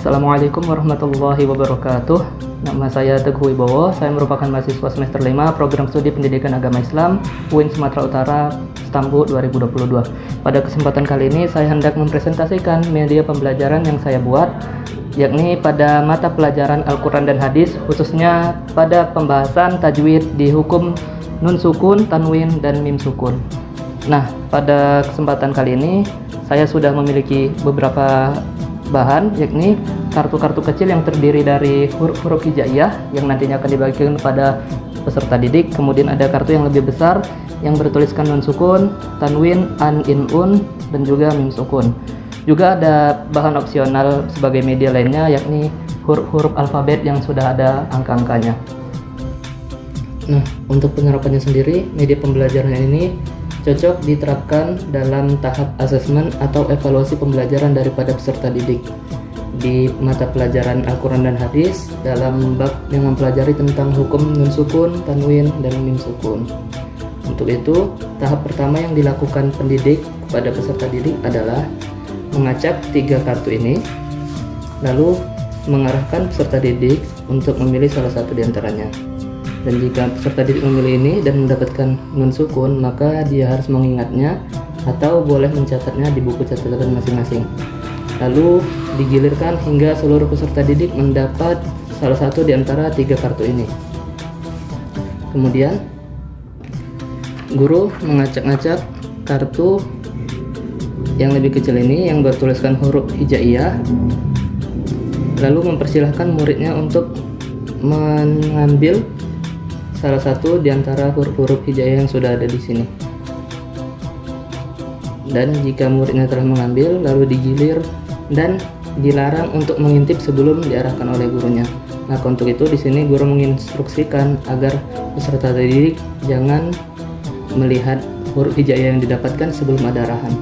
Assalamualaikum warahmatullahi wabarakatuh. Nama saya Teguh Wibowo. Saya merupakan mahasiswa semester 5 Program Studi Pendidikan Agama Islam UIN Sumatera Utara Stambu 2022. Pada kesempatan kali ini saya hendak mempresentasikan media pembelajaran yang saya buat, yakni pada mata pelajaran Al-Quran dan Hadis, khususnya pada pembahasan tajwid di hukum nun sukun, tanwin, dan mim sukun. Nah, pada kesempatan kali ini saya sudah memiliki beberapa bahan, yakni kartu-kartu kecil yang terdiri dari huruf-huruf hijaiyah yang nantinya akan dibagikan kepada peserta didik. Kemudian ada kartu yang lebih besar yang bertuliskan nun sukun, tanwin, an, in, un, dan juga mim sukun. Juga ada bahan opsional sebagai media lainnya, yakni huruf-huruf alfabet yang sudah ada angka-angkanya. Nah, untuk penerapannya sendiri, media pembelajaran ini cocok diterapkan dalam tahap asesmen atau evaluasi pembelajaran daripada peserta didik di mata pelajaran Al-Quran dan Hadis dalam bab yang mempelajari tentang hukum nun sukun, tanwin, dan mim sukun. Untuk itu, tahap pertama yang dilakukan pendidik kepada peserta didik adalah mengacak 3 kartu ini, lalu mengarahkan peserta didik untuk memilih salah satu di antaranya. Dan jika peserta didik memilih ini dan mendapatkan nun sukun, maka dia harus mengingatnya atau boleh mencatatnya di buku catatan masing-masing. Lalu digilirkan hingga seluruh peserta didik mendapat salah satu di antara 3 kartu ini. Kemudian guru mengacak-ngacak kartu yang lebih kecil ini yang bertuliskan huruf hijaiyah, lalu mempersilahkan muridnya untuk mengambil salah satu di antara huruf-huruf hijaiyah yang sudah ada di sini. Dan jika muridnya telah mengambil, lalu digilir dan dilarang untuk mengintip sebelum diarahkan oleh gurunya. Nah, untuk itu di sini guru menginstruksikan agar peserta didik jangan melihat huruf hijaiyah yang didapatkan sebelum ada arahan.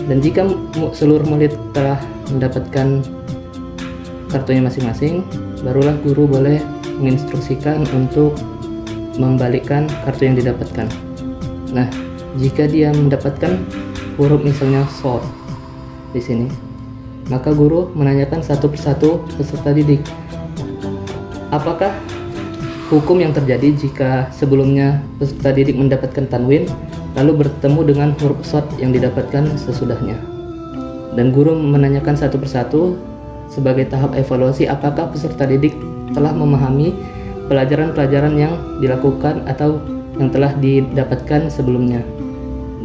Dan jika seluruh murid telah mendapatkan kartunya masing-masing, barulah guru boleh menginstruksikan untuk membalikkan kartu yang didapatkan. Nah, jika dia mendapatkan huruf misalnya shod di sini, maka guru menanyakan satu persatu peserta didik, apakah hukum yang terjadi jika sebelumnya peserta didik mendapatkan tanwin lalu bertemu dengan huruf shod yang didapatkan sesudahnya. Dan guru menanyakan satu persatu sebagai tahap evaluasi apakah peserta didik telah memahami pelajaran-pelajaran yang dilakukan atau yang telah didapatkan sebelumnya.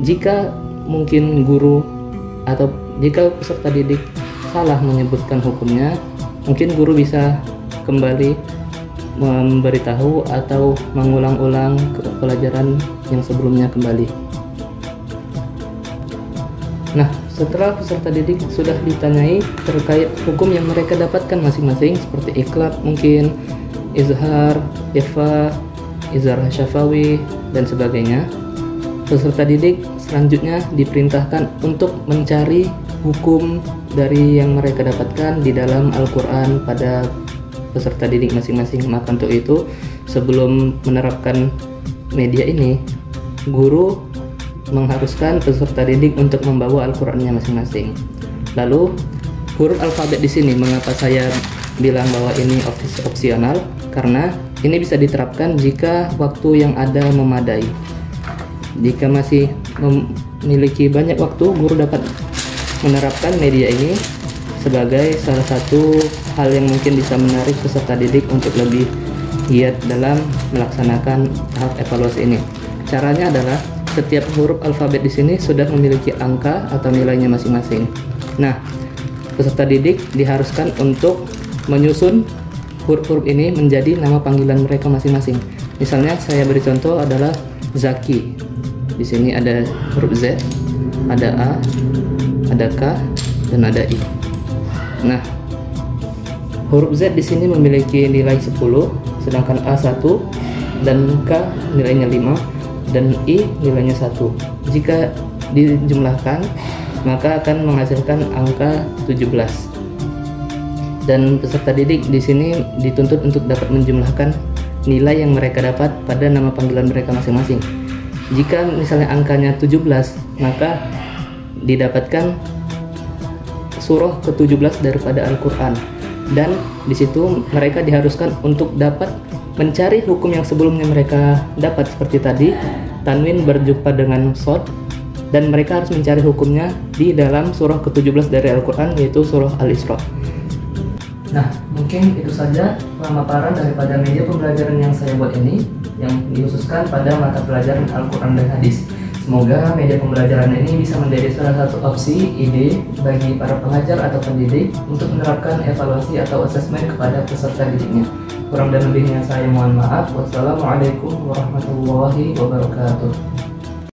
Jika mungkin guru atau jika peserta didik salah menyebutkan hukumnya, mungkin guru bisa kembali memberitahu atau mengulang-ulang pelajaran yang sebelumnya kembali. Nah, setelah peserta didik sudah ditanyai terkait hukum yang mereka dapatkan masing-masing seperti iqlab mungkin, izhar, ikhfa, izhar syafawi, dan sebagainya, peserta didik selanjutnya diperintahkan untuk mencari hukum dari yang mereka dapatkan di dalam Al-Quran pada peserta didik masing-masing. Maka untuk itu, sebelum menerapkan media ini, guru mengharuskan peserta didik untuk membawa Al-Qurannya masing-masing. Lalu huruf alfabet di sini, mengapa saya bilang bahwa ini opsional? Karena ini bisa diterapkan jika waktu yang ada memadai. Jika masih memiliki banyak waktu, guru dapat menerapkan media ini sebagai salah satu hal yang mungkin bisa menarik peserta didik untuk lebih giat dalam melaksanakan tahap evaluasi ini. Caranya adalah setiap huruf alfabet di sini sudah memiliki angka atau nilainya masing-masing. Nah, peserta didik diharuskan untuk menyusun huruf-huruf ini menjadi nama panggilan mereka masing-masing. Misalnya saya beri contoh adalah Zaki. Di sini ada huruf Z, ada A, ada K, dan ada I. Nah, huruf Z di sini memiliki nilai 10, sedangkan A 1 dan K nilainya 5 dan I nilainya 1. Jika dijumlahkan, maka akan menghasilkan angka 17. Dan peserta didik di sini dituntut untuk dapat menjumlahkan nilai yang mereka dapat pada nama panggilan mereka masing-masing. Jika misalnya angkanya 17, maka didapatkan surah ke-17 daripada Al-Quran. dan di situ mereka diharuskan untuk dapat mencari hukum yang sebelumnya mereka dapat, seperti tadi tanwin berjumpa dengan shad, dan mereka harus mencari hukumnya di dalam surah ke-17 dari Al-Quran, yaitu surah Al-Isra. Nah, mungkin itu saja pemaparan daripada media pembelajaran yang saya buat ini, yang dikhususkan pada mata pelajaran Al-Quran dan Hadis. Semoga media pembelajaran ini bisa menjadi salah satu opsi, ide bagi para pengajar atau pendidik untuk menerapkan evaluasi atau asesmen kepada peserta didiknya. Kurang dan lebihnya saya mohon maaf. Wassalamualaikum warahmatullahi wabarakatuh.